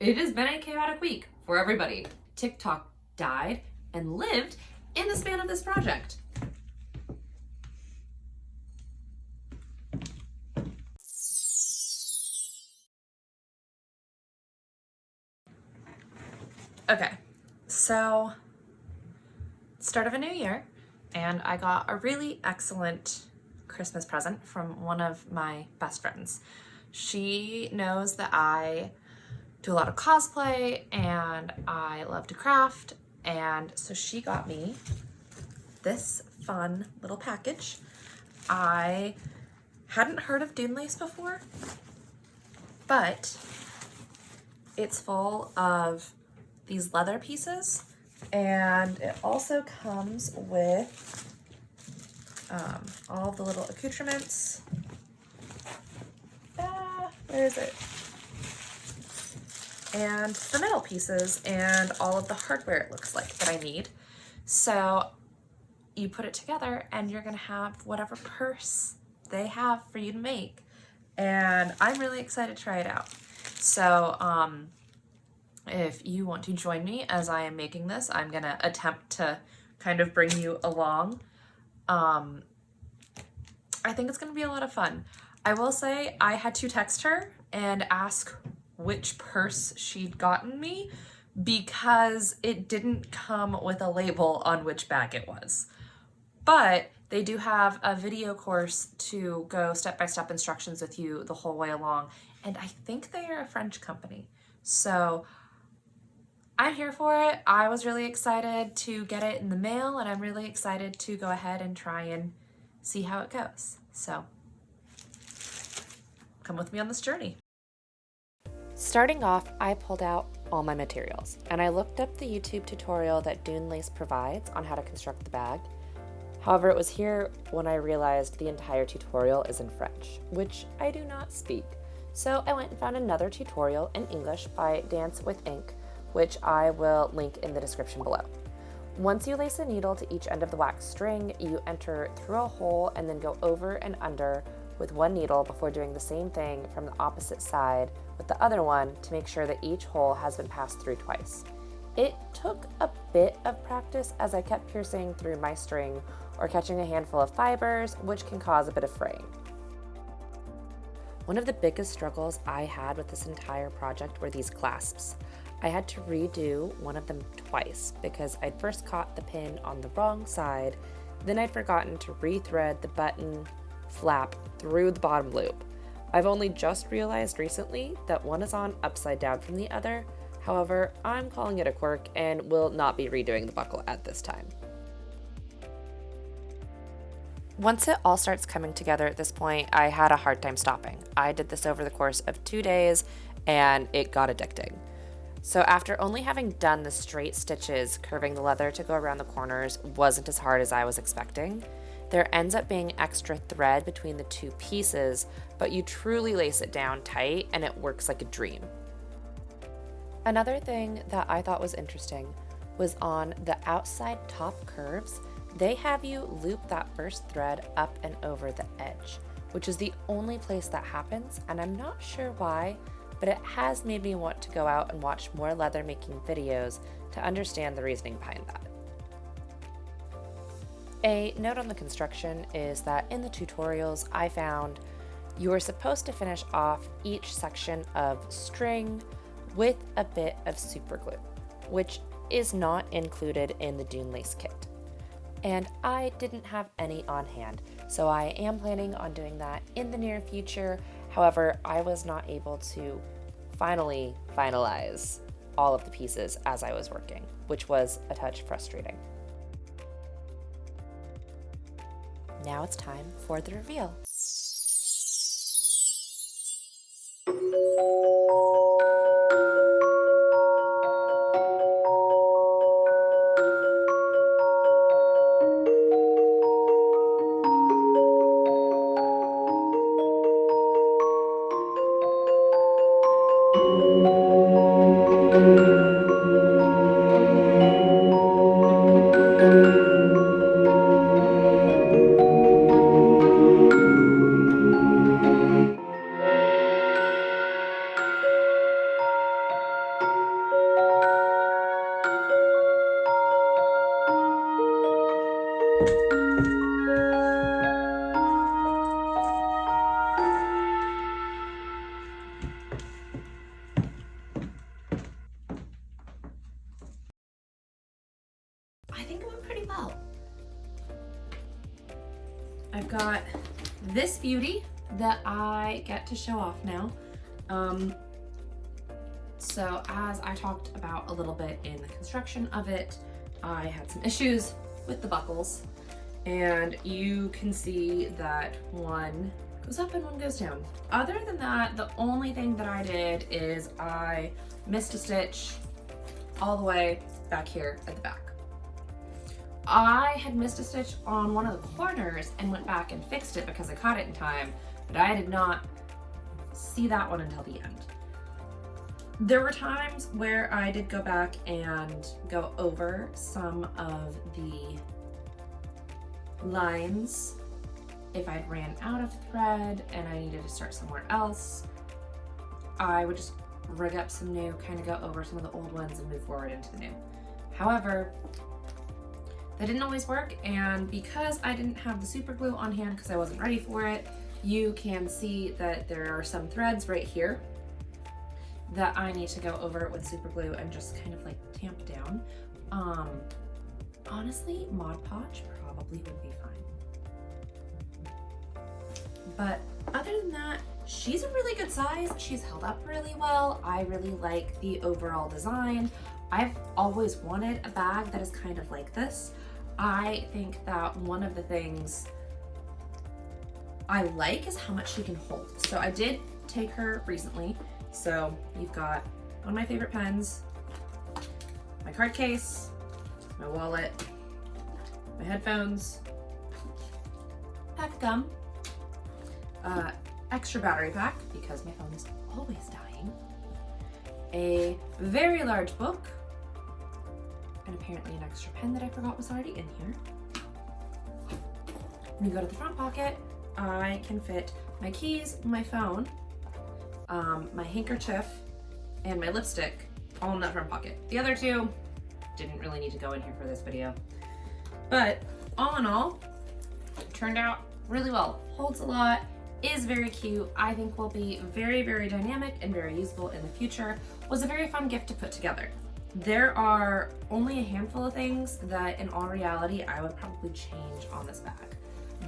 It has been a chaotic week for everybody. TikTok died and lived in the span of this project. Okay, so start of a new year, and I got a really excellent Christmas present from one of my best friends. She knows that I do a lot of cosplay and I love to craft, and so she got me this fun little package. I hadn't heard of Dunelace before, but it's full of these leather pieces, and it also comes with all the little accoutrements. Where is it? And the metal pieces and all of the hardware, it looks like, that I need. So you put it together and you're gonna have whatever purse they have for you to make. And I'm really excited to try it out. So if you want to join me as I am making this, I'm gonna attempt to kind of bring you along. I think it's gonna be a lot of fun. I will say I had to text her and ask which purse she'd gotten me because it didn't come with a label on which bag it was. But they do have a video course to go step-by-step instructions with you the whole way along, and I think they are a French company. So I'm here for it. I was really excited to get it in the mail, and I'm really excited to go ahead and try and see how it goes. So come with me on this journey. Starting off, I pulled out all my materials, and I looked up the YouTube tutorial that Dunelace provides on how to construct the bag. However, it was here when I realized the entire tutorial is in French, which I do not speak. So I went and found another tutorial in English by Dance with Ink, which I will link in the description below. Once you lace a needle to each end of the wax string, you enter through a hole and then go over and under with one needle before doing the same thing from the opposite side with the other one to make sure that each hole has been passed through twice. It took a bit of practice as I kept piercing through my string or catching a handful of fibers, which can cause a bit of fraying. One of the biggest struggles I had with this entire project were these clasps. I had to redo one of them twice because I'd first caught the pin on the wrong side, then I'd forgotten to rethread the button flap through the bottom loop. I've only just realized recently that one is on upside down from the other. However, I'm calling it a quirk and will not be redoing the buckle at this time. Once it all starts coming together at this point, I had a hard time stopping. I did this over the course of 2 days and it got addicting. So after only having done the straight stitches, curving the leather to go around the corners wasn't as hard as I was expecting. There ends up being extra thread between the two pieces, but you truly lace it down tight and it works like a dream. Another thing that I thought was interesting was on the outside top curves, they have you loop that first thread up and over the edge, which is the only place that happens, and I'm not sure why, but it has made me want to go out and watch more leather making videos to understand the reasoning behind that. A note on the construction is that in the tutorials I found you were supposed to finish off each section of string with a bit of super glue, which is not included in the Dunelace kit. And I didn't have any on hand, so I am planning on doing that in the near future. However, I was not able to finalize all of the pieces as I was working, which was a touch frustrating. Now it's time for the reveal. I think it went pretty well. I've got this beauty that I get to show off now. So as I talked about a little bit in the construction of it, I had some issues with the buckles, and you can see that one goes up and one goes down. Other than that, the only thing that I did is I missed a stitch all the way back here at the back. I had missed a stitch on one of the corners and went back and fixed it because I caught it in time, but I did not see that one until the end. There were times where I did go back and go over some of the lines if I'd ran out of thread and I needed to start somewhere else. I would just rig up some new, kind of go over some of the old ones and move forward into the new. However, that didn't always work, and because I didn't have the super glue on hand because I wasn't ready for it, you can see that there are some threads right here that I need to go over with super glue and just kind of like tamp down. Honestly, Mod Podge probably would be fine. But other than that, she's a really good size. She's held up really well. I really like the overall design. I've always wanted a bag that is kind of like this. I think that one of the things I like is how much she can hold. So I did take her recently. So you've got one of my favorite pens, my card case, my wallet, my headphones, pack of gum, extra battery pack because my phone is always dying, a very large book, and apparently an extra pen that I forgot was already in here. When you go to the front pocket, I can fit my keys, my phone, my handkerchief, and my lipstick all in that front pocket. The other two didn't really need to go in here for this video. But all in all, turned out really well. Holds a lot, is very cute. I think will be very, very dynamic and very useful in the future. Was a very fun gift to put together. There are only a handful of things that in all reality I would probably change on this bag.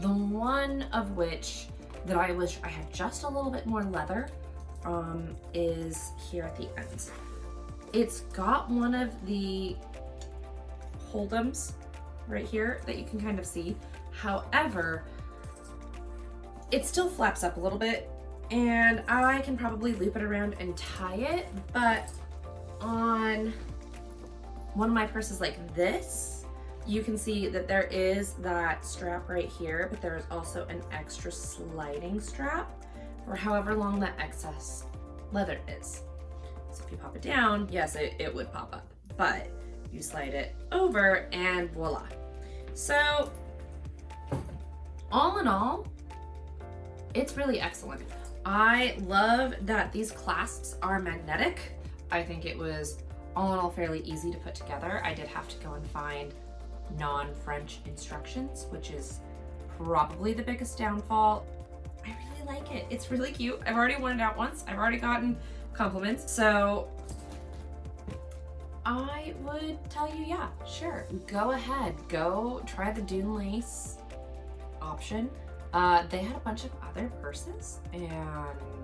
The one of which that I wish I had just a little bit more leather is here at the end. It's got one of the hold'ems right here that you can kind of see. However, it still flaps up a little bit, and I can probably loop it around and tie it, but on one of my purses like this, you can see that there is that strap right here, but there is also an extra sliding strap for however long that excess leather is. So if you pop it down, yes, it would pop up, but you slide it over and voila. So all in all, it's really excellent. I love that these clasps are magnetic. I think it was all in all fairly easy to put together. I did have to go and find non-French instructions, which is probably the biggest downfall. I really like it. It's really cute. I've already worn it out once. I've already gotten compliments. So I would tell you, yeah, sure. Go ahead. Go try the Dunelace option. They had a bunch of other purses, and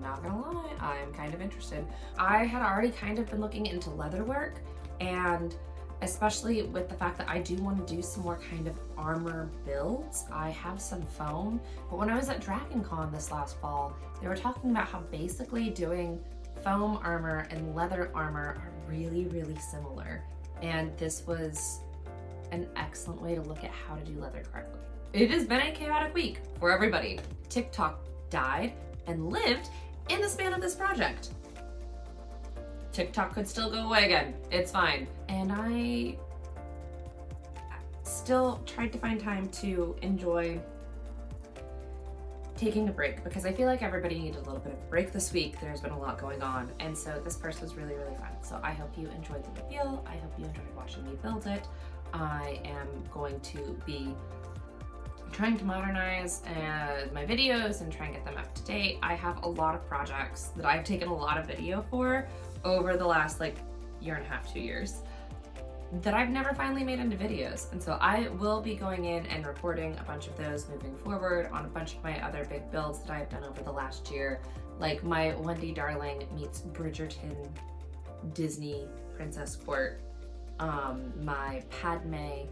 not gonna lie, I'm kind of interested. I had already kind of been looking into leather work, and especially with the fact that I do want to do some more kind of armor builds. I have some foam, but when I was at Dragon Con this last fall, they were talking about how basically doing foam armor and leather armor are really, really similar. And this was an excellent way to look at how to do leather correctly. It has been a chaotic week for everybody. TikTok died and lived in the span of this project. TikTok could still go away again. It's fine. And I still tried to find time to enjoy taking a break because I feel like everybody needed a little bit of a break this week. There's been a lot going on. And so this purse was really, really fun. So I hope you enjoyed the reveal. I hope you enjoyed watching me build it. I am going to be trying to modernize my videos and try and get them up to date. I have a lot of projects that I've taken a lot of video for over the last like year and a half, 2 years, that I've never finally made into videos. And so I will be going in and recording a bunch of those moving forward on a bunch of my other big builds that I've done over the last year, like my Wendy Darling meets Bridgerton Disney Princess Court, my Padme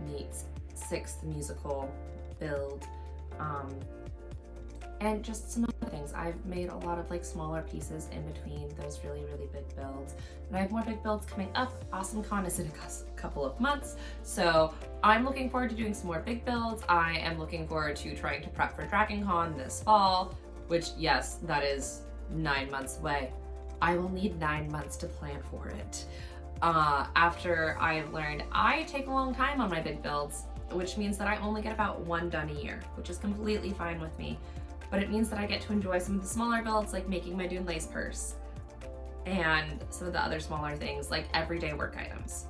meets Sixth musical build, and just some other things. I've made a lot of like smaller pieces in between those really big builds, and I have more big builds coming up. Awesome Con is in a couple of months, so I'm looking forward to doing some more big builds. I am looking forward to trying to prep for Dragon Con this fall, which, yes, that is 9 months away. I will need 9 months to plan for it. After I've learned I take a long time on my big builds, which means that I only get about 1 done a year, which is completely fine with me. But it means that I get to enjoy some of the smaller builds, like making my Dunelace purse, and some of the other smaller things, like everyday work items.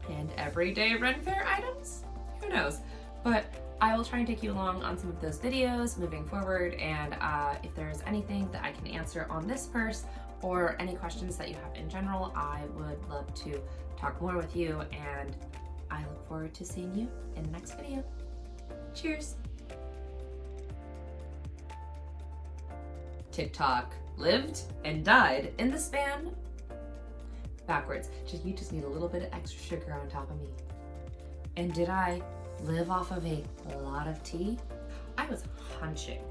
And everyday Ren Fair items? Who knows? But I will try and take you along on some of those videos moving forward, and if there's anything that I can answer on this purse, or any questions that you have in general, I would love to talk more with you, and I look forward to seeing you in the next video. Cheers! TikTok lived and died in the span backwards. You just need a little bit of extra sugar on top of me. And did I live off of a lot of tea? I was hunching.